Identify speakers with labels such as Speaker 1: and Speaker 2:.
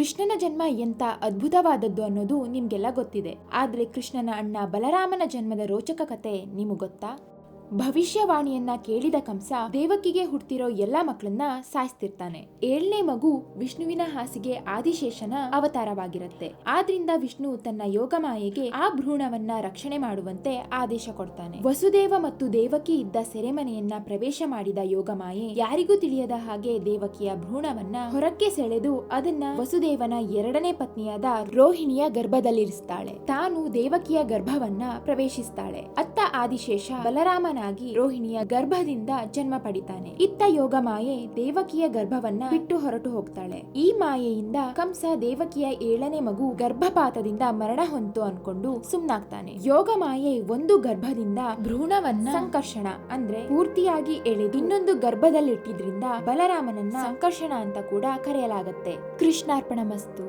Speaker 1: ಕೃಷ್ಣನ ಜನ್ಮ ಎಂತ ಅದ್ಭುತವಾದದ್ದು ಅನ್ನೋದು ನಿಮ್ಗೆಲ್ಲ ಗೊತ್ತಿದೆ. ಆದ್ರೆ ಕೃಷ್ಣನ ಅಣ್ಣ ಬಲರಾಮನ ಜನ್ಮದ ರೋಚಕ ಕತೆ ನಿಮಗೆ ಗೊತ್ತಾ? ಭವಿಷ್ಯವಾಣಿಯನ್ನ ಕೇಳಿದ ಕಂಸ ದೇವಕಿಗೆ ಹುಟ್ಟಿರೋ ಎಲ್ಲಾ ಮಕ್ಕಳನ್ನ ಸಾಯಿಸ್ತಿರ್ತಾನೆ. 7ನೇ ಮಗು ವಿಷ್ಣುವಿನ ಹಾಸಿಗೆ ಆದಿಶೇಷನ ಅವತಾರವಾಗಿರುತ್ತೆ. ಆದ್ರಿಂದ ವಿಷ್ಣು ತನ್ನ ಯೋಗಮಾಯೆಗೆ ಆ ಭ್ರೂಣವನ್ನ ರಕ್ಷಣೆ ಮಾಡುವಂತೆ ಆದೇಶ ಕೊಡ್ತಾನೆ. ವಸುದೇವ ಮತ್ತು ದೇವಕಿ ಇದ್ದ ಸೆರೆಮನೆಯನ್ನ ಪ್ರವೇಶ ಮಾಡಿದ ಯೋಗಮಾಯೆ ಯಾರಿಗೂ ತಿಳಿಯದ ಹಾಗೆ ದೇವಕಿಯ ಭ್ರೂಣವನ್ನ ಹೊರಕ್ಕೆ ಸೆಳೆದು ಅದನ್ನ ವಸುದೇವನ 2ನೇ ಪತ್ನಿಯಾದ ರೋಹಿಣಿಯ ಗರ್ಭದಲ್ಲಿರಿಸ್ತಾಳೆ. ತಾನು ದೇವಕಿಯ ಗರ್ಭವನ್ನ ಪ್ರವೇಶಿಸ್ತಾಳೆ. ಅತ್ತ ಆದಿಶೇಷ ಬಲರಾಮನ ರೋಹಿಣಿಯ ಗರ್ಭದಿಂದ ಜನ್ಮ ಪಡಿತಾನೆ. ಇತ್ತ ಯೋಗ ಮಾಯೆ ದೇವಕಿಯ ಗರ್ಭವನ್ನ ಬಿಟ್ಟು ಹೊರಟು ಹೋಗ್ತಾಳೆ. ಈ ಮಾಯೆಯಿಂದ ಕಂಸ ದೇವಕಿಯ 7ನೇ ಮಗು ಗರ್ಭಪಾತದಿಂದ ಮರಣ ಹೊಂತು ಅನ್ಕೊಂಡು ಸುಮ್ನಾಗ್ತಾನೆ. ಯೋಗ ಮಾಯೆ ಒಂದು ಗರ್ಭದಿಂದ ಭ್ರೂಣವನ್ನ ಸಂಕರ್ಷಣ ಅಂದ್ರೆ ಪೂರ್ತಿಯಾಗಿ ಎಳೆದು ಇನ್ನೊಂದು ಗರ್ಭದಲ್ಲಿಟ್ಟಿದ್ರಿಂದ ಬಲರಾಮನನ್ನ ಸಂಕರ್ಷಣ ಅಂತ ಕೂಡ ಕರೆಯಲಾಗುತ್ತೆ. ಕೃಷ್ಣಾರ್ಪಣಮಸ್ತು.